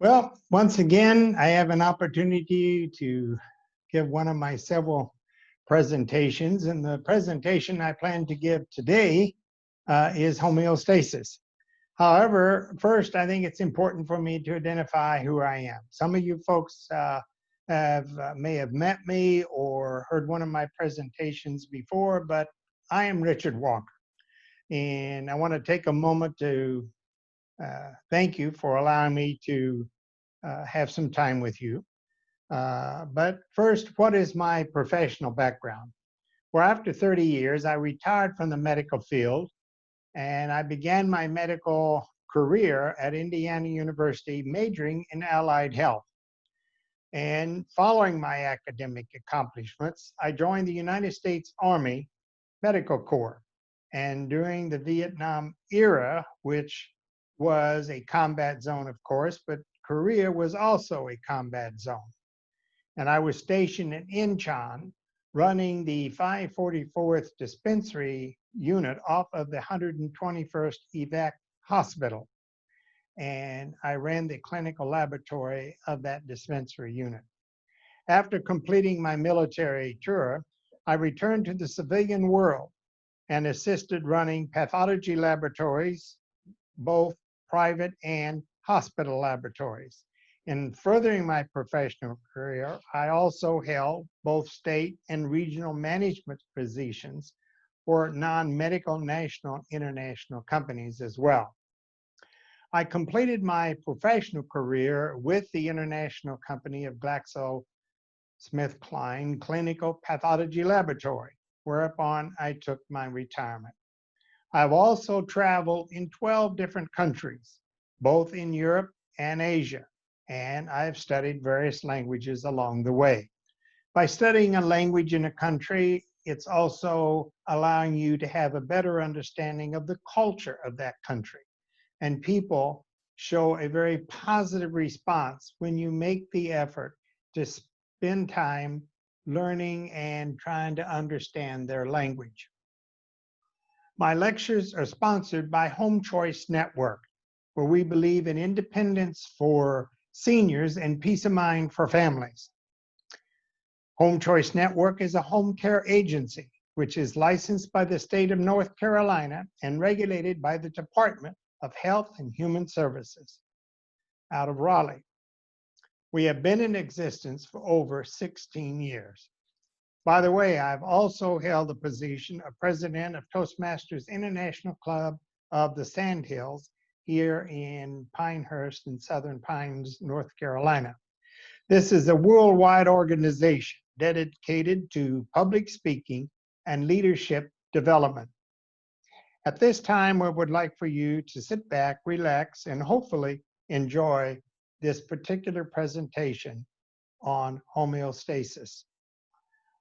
Well, once again, I have an opportunity to give one of my several presentations, and the presentation I plan to give today is homeostasis. However, first, I think it's important for me to identify who I am. Some of you folks may have met me or heard one of my presentations before, but I am Richard Walker, and I want to take a moment to thank you for allowing me to have some time with you. But first, what is my professional background? Well, after 30 years, I retired from the medical field and I began my medical career at Indiana University, majoring in allied health. And following my academic accomplishments, I joined the United States Army Medical Corps. And during the Vietnam era, which was a combat zone, of course, but Korea was also a combat zone. And I was stationed in Incheon, running the 544th Dispensary Unit off of the 121st Evac Hospital. And I ran the clinical laboratory of that dispensary unit. After completing my military tour, I returned to the civilian world and assisted running pathology laboratories, both private and hospital laboratories. In furthering my professional career, I also held both state and regional management positions for non-medical national and international companies as well. I completed my professional career with the international company of GlaxoSmithKline Clinical Pathology Laboratory, whereupon I took my retirement. I've also traveled in 12 different countries, both in Europe and Asia, and I've studied various languages along the way. By studying a language in a country, it's also allowing you to have a better understanding of the culture of that country. And people show a very positive response when you make the effort to spend time learning and trying to understand their language. My lectures are sponsored by Home Choice Network, where we believe in independence for seniors and peace of mind for families. Home Choice Network is a home care agency, which is licensed by the state of North Carolina and regulated by the Department of Health and Human Services out of Raleigh. We have been in existence for over 16 years. By the way, I've also held the position of president of Toastmasters International Club of the Sandhills here in Pinehurst in Southern Pines, North Carolina. This is a worldwide organization dedicated to public speaking and leadership development. At this time, we would like for you to sit back, relax, and hopefully enjoy this particular presentation on homeostasis.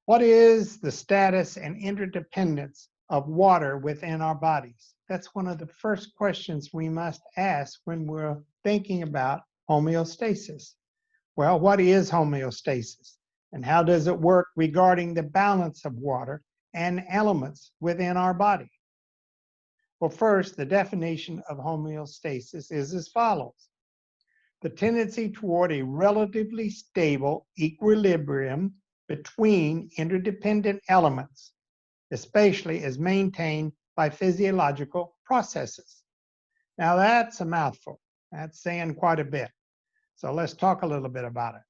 What is the status and interdependence of water within our bodies? That's one of the first questions we must ask when we're thinking about homeostasis. Well, what is homeostasis? And how does it work regarding the balance of water and elements within our body? Well, first, the definition of homeostasis is as follows. The tendency toward a relatively stable equilibrium between interdependent elements, especially as maintained by physiological processes. Now that's a mouthful. That's saying quite a bit. So let's talk a little bit about it.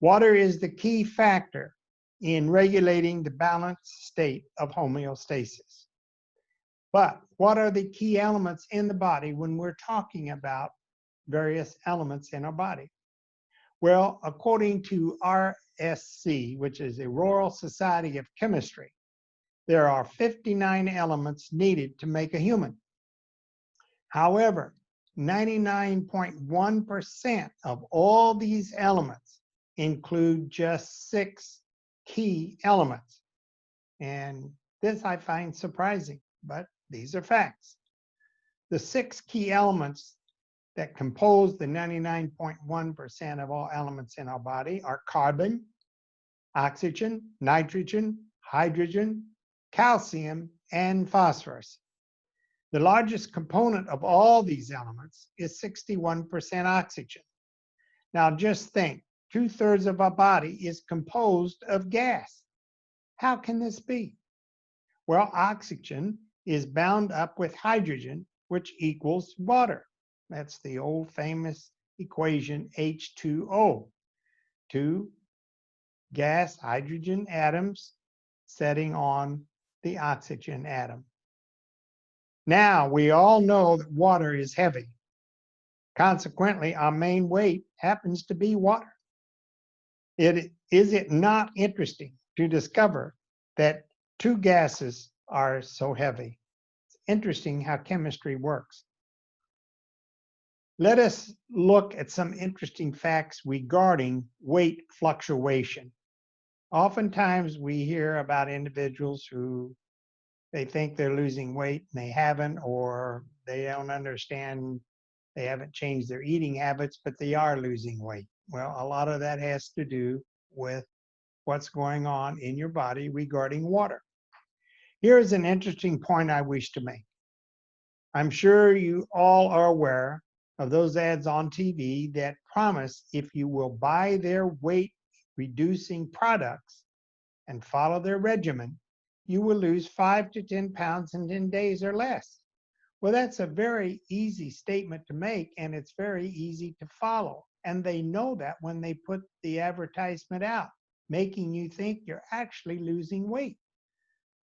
Water is the key factor in regulating the balanced state of homeostasis. But what are the key elements in the body when we're talking about various elements in our body? Well, according to RSC, which is a Royal Society of Chemistry, there are 59 elements needed to make a human. However, 99.1% of all these elements include just 6 key elements. And this I find surprising, but these are facts. The 6 key elements that compose the 99.1% of all elements in our body are carbon, oxygen, nitrogen, hydrogen, calcium, and phosphorus. The largest component of all these elements is 61% oxygen. Now just think, 2/3 of our body is composed of gas. How can this be? Well, oxygen is bound up with hydrogen, which equals water. That's the old famous equation H2O. Two gas hydrogen atoms setting on the oxygen atom. Now, we all know that water is heavy. Consequently, our main weight happens to be water. Is it not interesting to discover that two gases are so heavy? It's interesting how chemistry works. Let us look at some interesting facts regarding weight fluctuation. Oftentimes we hear about individuals who they think they're losing weight and they haven't, or they don't understand, they haven't changed their eating habits, but they are losing weight. Well, a lot of that has to do with what's going on in your body regarding water. Here is an interesting point I wish to make. I'm sure you all are aware of those ads on TV that promise if you will buy their weight reducing products and follow their regimen, you will lose 5 to 10 pounds in 10 days or less. Well, that's a very easy statement to make, and it's very easy to follow. And they know that when they put the advertisement out, making you think you're actually losing weight.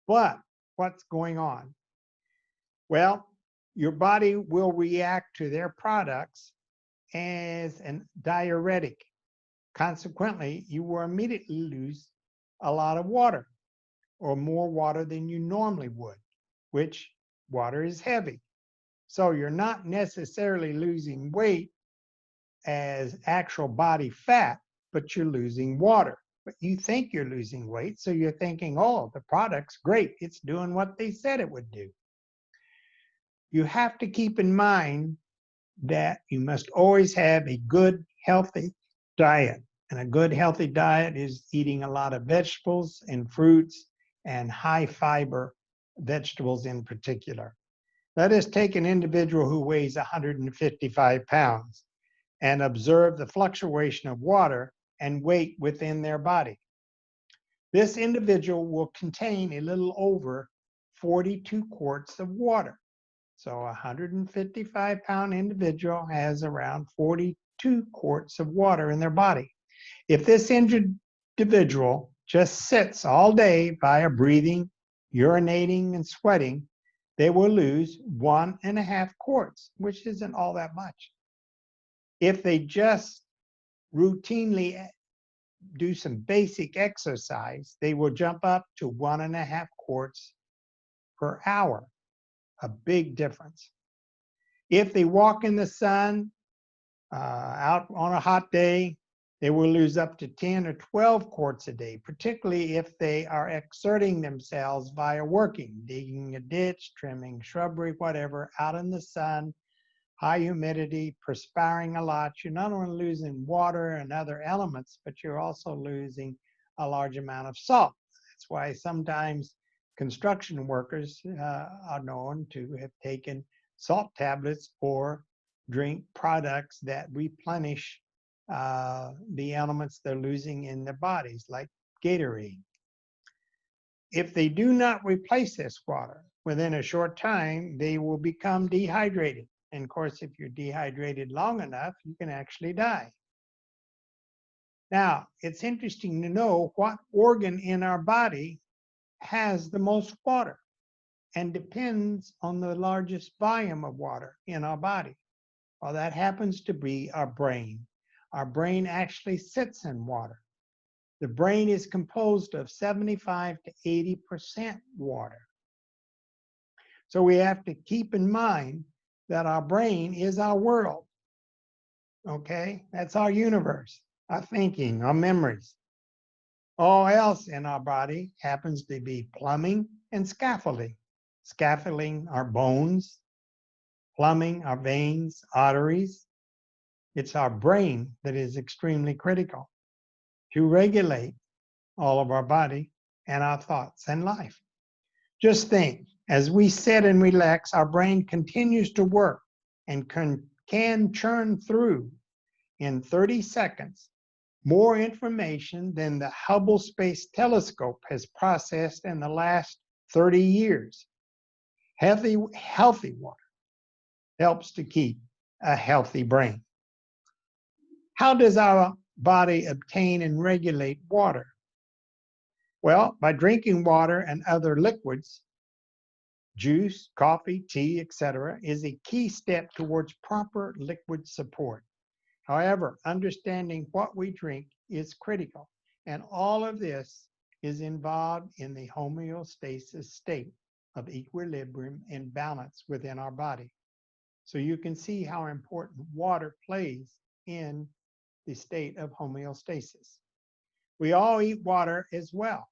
But what's going on? Well, your body will react to their products as a diuretic. Consequently, you will immediately lose a lot of water, or more water than you normally would, which water is heavy. So you're not necessarily losing weight as actual body fat, but you're losing water. But you think you're losing weight, so you're thinking, oh, the product's great. It's doing what they said it would do. You have to keep in mind that you must always have a good, healthy diet. And a good, healthy diet is eating a lot of vegetables and fruits and high fiber vegetables in particular. Let us take an individual who weighs 155 pounds and observe the fluctuation of water and weight within their body. This individual will contain a little over 42 quarts of water. So a 155-pound individual has around 42 quarts of water in their body. If this individual just sits all day via breathing, urinating, and sweating, they will lose 1.5 quarts, which isn't all that much. If they just routinely do some basic exercise, they will jump up to 1.5 quarts per hour. A big difference. If they walk in the sun out on a hot day, they will lose up to 10 or 12 quarts a day, particularly if they are exerting themselves via working, digging a ditch, trimming shrubbery, whatever, out in the sun, high humidity, perspiring a lot. You're not only losing water and other elements, but you're also losing a large amount of salt. That's why sometimes construction workers are known to have taken salt tablets or drink products that replenish the elements they're losing in their bodies, like Gatorade. If they do not replace this water within a short time, they will become dehydrated. And of course, if you're dehydrated long enough, you can actually die. Now, it's interesting to know what organ in our body has the most water and depends on the largest volume of water in our body. Well, that happens to be our brain. Our brain actually sits in water. The brain is composed of 75 to 80% water. So we have to keep in mind that our brain is our world. Okay? That's our universe, our thinking, our memories. All else in our body happens to be plumbing and scaffolding. Scaffolding our bones, plumbing our veins, arteries. It's our brain that is extremely critical to regulate all of our body and our thoughts and life. Just think, as we sit and relax, our brain continues to work and can churn through in 30 seconds more information than the Hubble Space Telescope has processed in the last 30 years. Healthy water helps to keep a healthy brain. How does our body obtain and regulate water? Well, by drinking water and other liquids, juice, coffee, tea, etc., is a key step towards proper liquid support. However, understanding what we drink is critical, and all of this is involved in the homeostasis state of equilibrium and balance within our body. So you can see how important water plays in the state of homeostasis. We all eat water as well.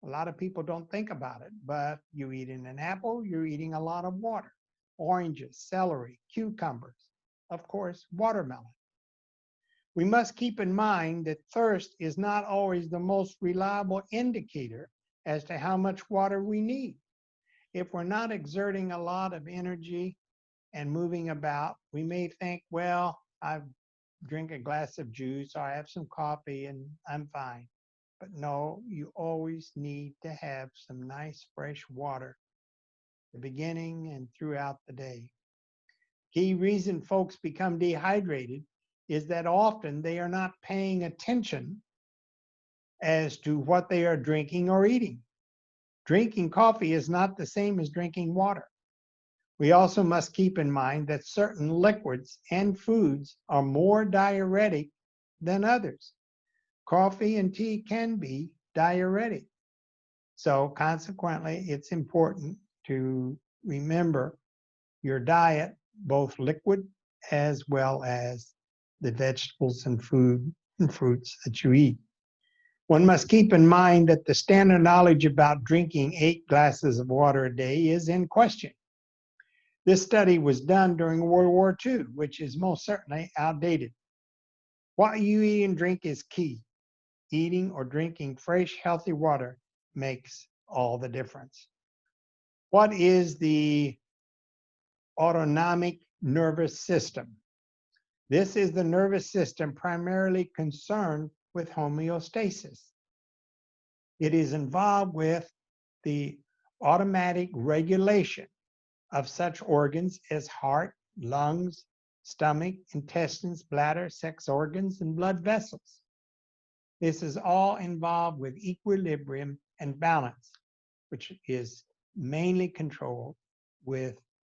A lot of people don't think about it, but you eating an apple, you're eating a lot of water. Oranges, celery, cucumbers, of course, watermelon. We must keep in mind that thirst is not always the most reliable indicator as to how much water we need. If we're not exerting a lot of energy and moving about, we may think, well, I drink a glass of juice, or I have some coffee and I'm fine. But no, you always need to have some nice fresh water at the beginning and throughout the day. Key reason folks become dehydrated is that often they are not paying attention as to what they are drinking or eating. Drinking coffee is not the same as drinking water. We also must keep in mind that certain liquids and foods are more diuretic than others. Coffee and tea can be diuretic. So consequently, it's important to remember your diet, both liquid as well as the vegetables and food and fruits that you eat. One must keep in mind that the standard knowledge about drinking 8 glasses of water a day is in question. This study was done during World War II, which is most certainly outdated. What you eat and drink is key. Eating or drinking fresh, healthy water makes all the difference. What is the autonomic nervous system? This is the nervous system primarily concerned with homeostasis. It is involved with the automatic regulation of such organs as heart, lungs, stomach, intestines, bladder, sex organs, and blood vessels. This is all involved with equilibrium and balance, which is mainly controlled with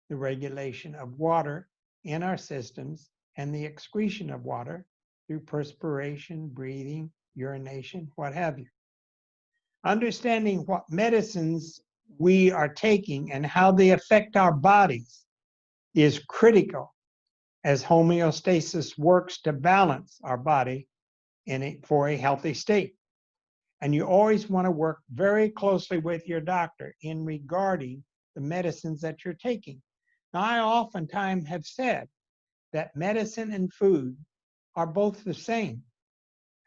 the regulation of water in our systems and the excretion of water through perspiration, breathing, urination, what have you. Understanding what medicines we are taking and how they affect our bodies is critical as homeostasis works to balance our body for a healthy state. And you always want to work very closely with your doctor in regarding the medicines that you're taking. Now, I oftentimes have said that medicine and food are both the same.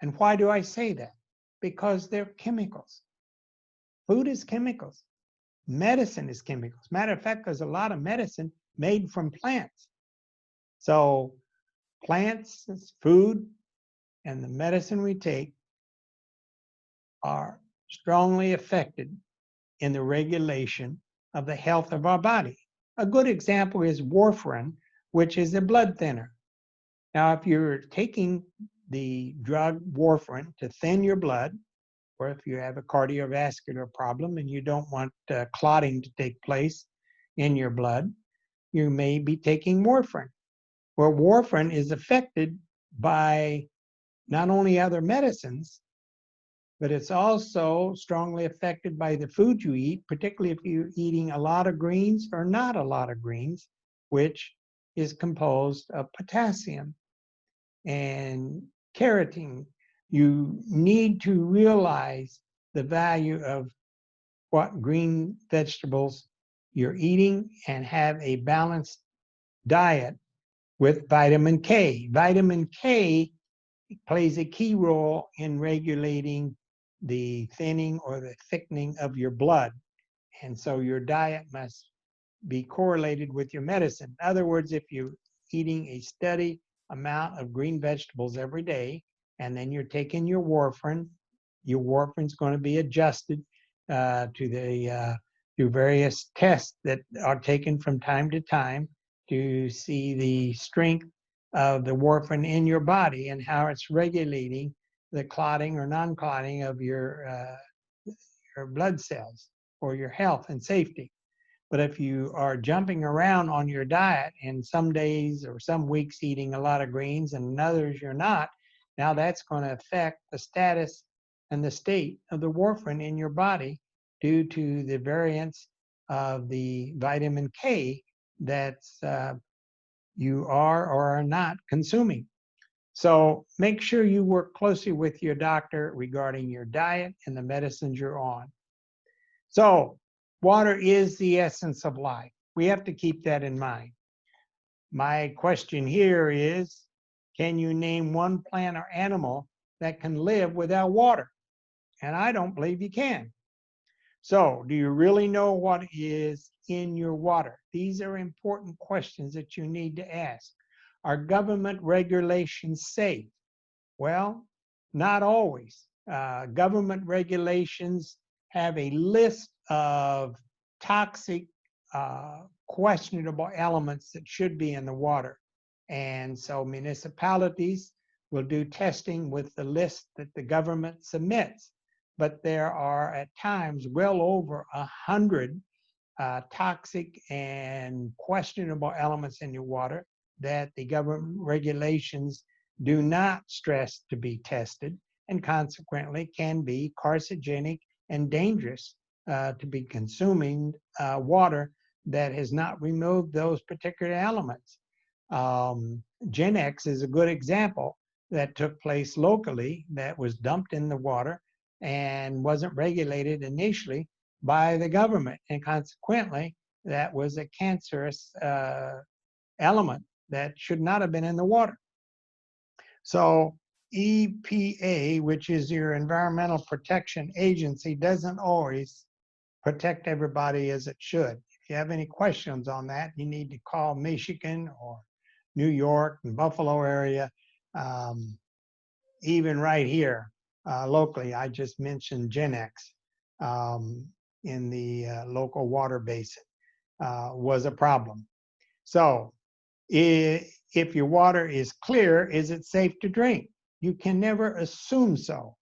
And why do I say that? Because they're chemicals. Food is chemicals. Medicine is chemicals. Matter of fact, there's a lot of medicine made from plants. So plants, food, and the medicine we take are strongly affected in the regulation of the health of our body. A good example is warfarin, which is a blood thinner. Now, if you're taking the drug warfarin to thin your blood, or if you have a cardiovascular problem and you don't want clotting to take place in your blood, you may be taking warfarin. Well, warfarin is affected by not only other medicines, but it's also strongly affected by the food you eat, particularly if you're eating a lot of greens or not a lot of greens, which is composed of potassium and carotene. You need to realize the value of what green vegetables you're eating and have a balanced diet with vitamin K. Vitamin K plays a key role in regulating the thinning or the thickening of your blood. And so your diet must be correlated with your medicine. In other words, if you're eating a steady amount of green vegetables every day, and then you're taking your warfarin. Your warfarin's going to be adjusted to various tests that are taken from time to time to see the strength of the warfarin in your body and how it's regulating the clotting or non-clotting of your blood cells for your health and safety. But if you are jumping around on your diet and some days or some weeks eating a lot of greens and others you're not, now that's going to affect the status and the state of the warfarin in your body due to the variance of the vitamin K that you are or are not consuming. So make sure you work closely with your doctor regarding your diet and the medicines you're on. So water is the essence of life. We have to keep that in mind. My question here is, can you name one plant or animal that can live without water? And I don't believe you can. So do you really know what is in your water? These are important questions that you need to ask. Are government regulations safe? Well, not always. Government regulations have a list of toxic, questionable elements that should be in the water. And so municipalities will do testing with the list that the government submits. But there are at times well over 100 toxic and questionable elements in your water that the government regulations do not stress to be tested, and consequently can be carcinogenic and dangerous to be consuming water that has not removed those particular elements. Gen X is a good example that took place locally, that was dumped in the water and wasn't regulated initially by the government, and consequently that was a cancerous element that should not have been in the water. So EPA, which is your Environmental Protection Agency, doesn't always protect everybody as it should. If you have any questions on that, you need to call Michigan or New York and Buffalo area. Even right here locally, I just mentioned Gen X in the local water basin was a problem. So if your water is clear, is it safe to drink? You can never assume so.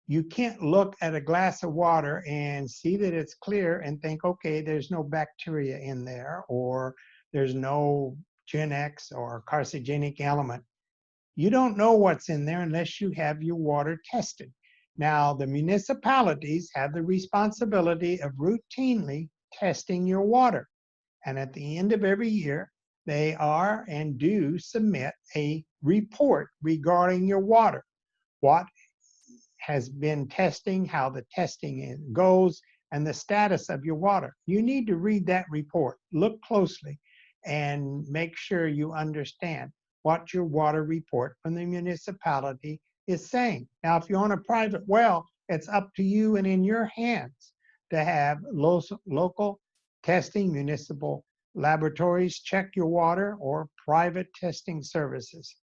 You can't look at a glass of water and see that it's clear and think, okay, there's no bacteria in there, or there's no Gen X or carcinogenic element. You don't know what's in there unless you have your water tested. Now, the municipalities have the responsibility of routinely testing your water. And at the end of every year, they are and do submit a report regarding your water. What has been testing, how the testing goes, and the status of your water. You need to read that report. Look closely and make sure you understand what your water report from the municipality is saying. Now, if you're on a private well, it's up to you and in your hands to have local testing, municipal laboratories check your water, or private testing services.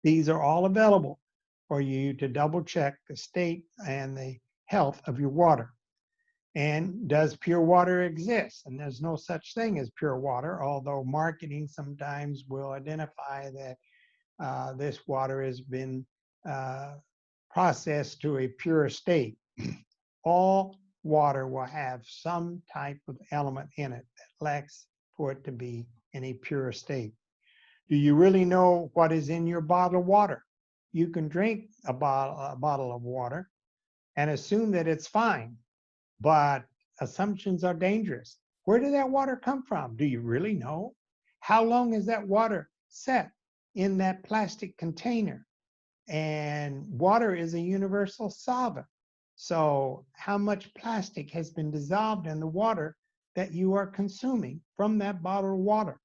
These are all available for you to double check the state and the health of your water. And does pure water exist? And there's no such thing as pure water, although marketing sometimes will identify that this water has been processed to a pure state. All water will have some type of element in it that lacks for it to be in a pure state. Do you really know what is in your bottle of water? You can drink a bottle of water and assume that it's fine, but assumptions are dangerous. Where did that water come from? Do you really know? How long is that water set in that plastic container? And water is a universal solvent. So how much plastic has been dissolved in the water that you are consuming from that bottle of water?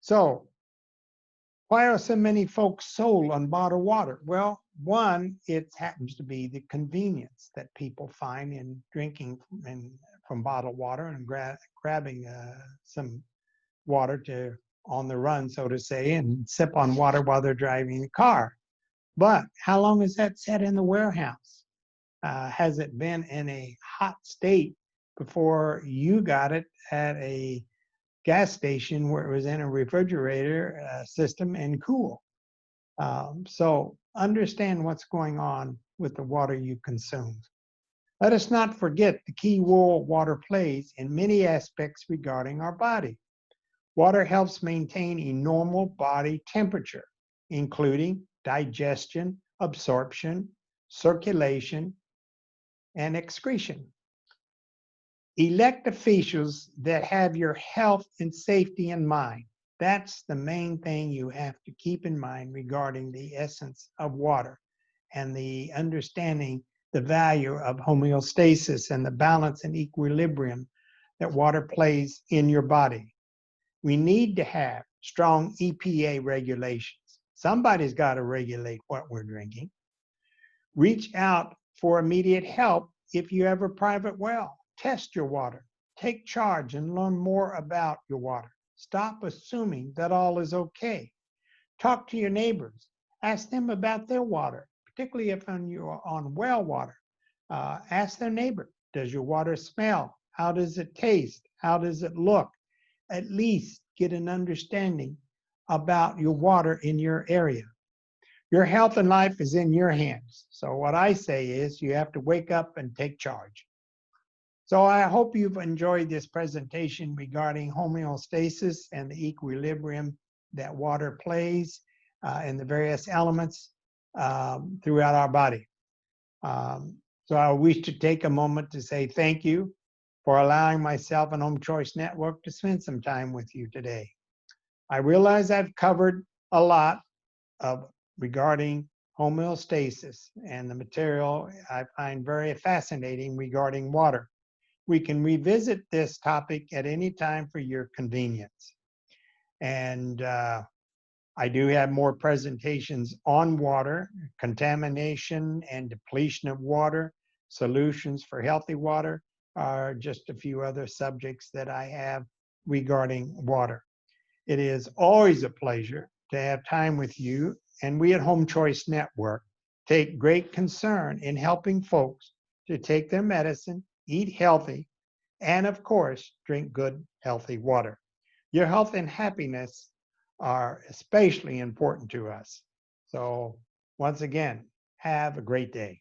So why are so many folks sold on bottled water? Well, one, it happens to be the convenience that people find in drinking from bottled water and grabbing some water to on the run, so to say, and sip on water while they're driving the car. But how long has that sat in the warehouse? Has it been in a hot state before you got it at a gas station where it was in a refrigerator system and cool? So understand what's going on with the water you consume. Let us not forget the key role water plays in many aspects regarding our body. Water helps maintain a normal body temperature, including digestion, absorption, circulation, and excretion. Elect officials that have your health and safety in mind. That's the main thing you have to keep in mind regarding the essence of water and the understanding the value of homeostasis and the balance and equilibrium that water plays in your body. We need to have strong EPA regulations. Somebody's got to regulate what we're drinking. Reach out for immediate help if you have a private well. Test your water. Take charge and learn more about your water. Stop assuming that all is okay. Talk to your neighbors. Ask them about their water, particularly if you're on well water. Ask their neighbor, does your water smell? How does it taste? How does it look? At least get an understanding about your water in your area. Your health and life is in your hands. So what I say is you have to wake up and take charge. So I hope you've enjoyed this presentation regarding homeostasis and the equilibrium that water plays in the various elements throughout our body. So I wish to take a moment to say thank you for allowing myself and Home Choice Network to spend some time with you today. I realize I've covered a lot regarding homeostasis and the material I find very fascinating regarding water. We can revisit this topic at any time for your convenience. And I do have more presentations on water, contamination and depletion of water, solutions for healthy water, are just a few other subjects that I have regarding water. It is always a pleasure to have time with you, and we at Home Choice Network take great concern in helping folks to take their medicine, eat healthy, and of course, drink good, healthy water. Your health and happiness are especially important to us. So once again, have a great day.